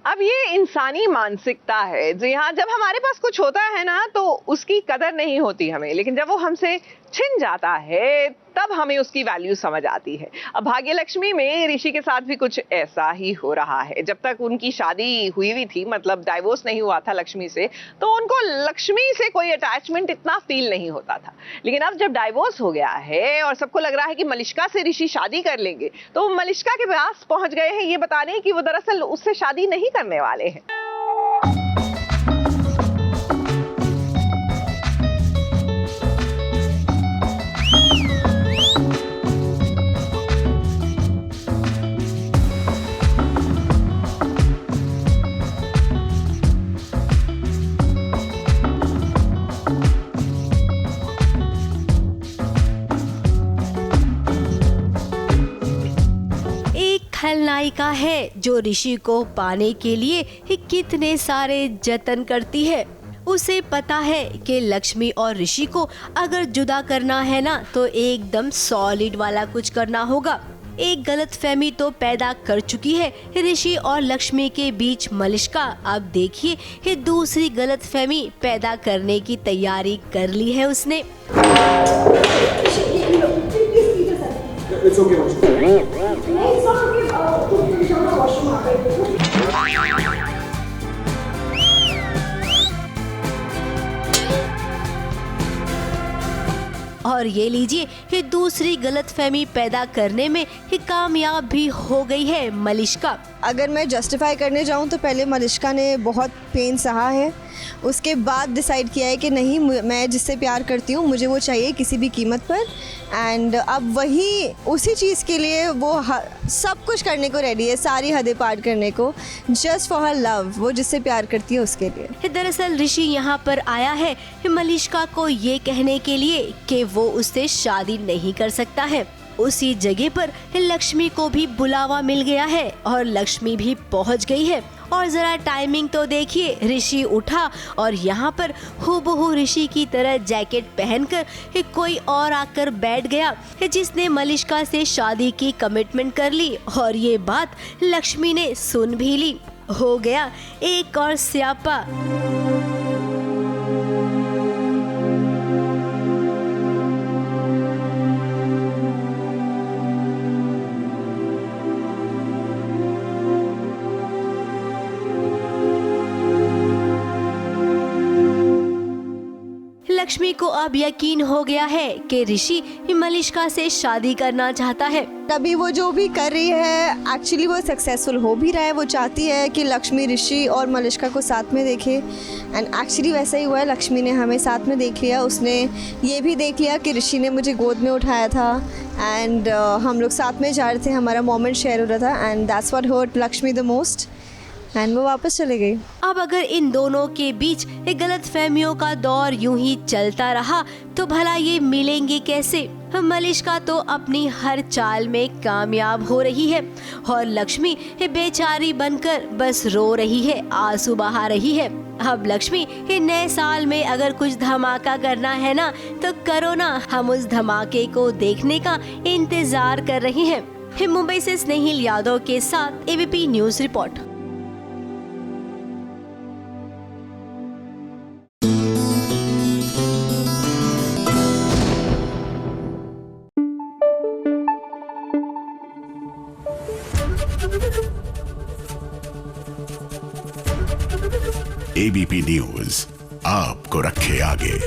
अब ये इंसानी मानसिकता है जी हाँ, जब हमारे पास कुछ होता है ना तो उसकी कदर नहीं होती हमें, लेकिन जब वो हमसे छिन जाता है तब हमें उसकी वैल्यू समझ आती है। अब भाग्य लक्ष्मी में ऋषि के साथ भी कुछ ऐसा ही हो रहा है। जब तक उनकी शादी हुई हुई थी, मतलब डाइवोर्स नहीं हुआ था लक्ष्मी से, तो उनको लक्ष्मी से कोई अटैचमेंट इतना फील नहीं होता था। लेकिन अब जब डाइवोर्स हो गया है और सबको लग रहा है कि मलिष्का से ऋषि शादी कर लेंगे, तो वो मलिष्का के पास पहुंच गए हैं ये बताने कि वो दरअसल उससे शादी नहीं करने वाले हैं। खलनायिका है जो ऋषि को पाने के लिए कितने सारे जतन करती है। उसे पता है कि लक्ष्मी और ऋषि को अगर जुदा करना है ना तो एकदम सॉलिड वाला कुछ करना होगा। एक गलतफहमी तो पैदा कर चुकी है ऋषि और लक्ष्मी के बीच मलिष्का। अब देखिए कि दूसरी गलतफहमी पैदा करने की तैयारी कर ली है उसने। It's okay, it's not और ये लीजिए कि दूसरी गलतफहमी पैदा करने में ही कामयाब भी हो गई है मलिष्का। अगर मैं जस्टिफाई करने जाऊं तो पहले मलिष्का ने बहुत पेन सहा है, उसके बाद डिसाइड किया है कि नहीं, मैं जिससे प्यार करती हूँ मुझे वो चाहिए किसी भी कीमत पर। एंड अब वही उसी चीज़ के लिए वो सब कुछ करने को रेडी है, सारी हदें पार करने को, जस्ट फॉर हर लव, वो जिससे प्यार करती है उसके लिए। दरअसल ऋषि यहाँ पर आया है मलिष्का को ये कहने के लिए कि वो उससे शादी नहीं कर सकता है। उसी जगह पर लक्ष्मी को भी बुलावा मिल गया है और लक्ष्मी भी पहुंच गई है। और जरा टाइमिंग तो देखिए, ऋषि उठा और यहाँ पर हूबहू ऋषि की तरह जैकेट पहनकर कोई और आकर बैठ गया जिसने मलिष्का से शादी की कमिटमेंट कर ली। और ये बात लक्ष्मी ने सुन भी ली। हो गया एक और स्यापा। लक्ष्मी को अब यकीन हो गया है कि ऋषि मलिष्का से शादी करना चाहता है। अभी वो जो भी कर रही है एक्चुअली वो सक्सेसफुल हो भी रहा है। वो चाहती है कि लक्ष्मी ऋषि और मलिष्का को साथ में देखे एंड एक्चुअली वैसा ही हुआ है। लक्ष्मी ने हमें साथ में देख लिया, उसने ये भी देख लिया कि ऋषि ने मुझे गोद में उठाया था एंड हम लोग साथ में जा रहे थे, हमारा मोमेंट शेयर हो रहा था and that's what hurt Lakshmi the most एंड वो वापस चले गई। अब अगर इन दोनों के बीच एक गलतफहमियों का दौर यूं ही चलता रहा तो भला ये मिलेंगे कैसे। मलिष्का तो अपनी हर चाल में कामयाब हो रही है और लक्ष्मी बेचारी बनकर बस रो रही है, आंसू बहा रही है। अब लक्ष्मी नए साल में अगर कुछ धमाका करना है ना तो करो ना, हम उस धमाके को देखने का इंतजार कर रहे हैं। मुंबई से स्नेहिल यादव के साथ ABP news report. ABP news आपको रखे आगे।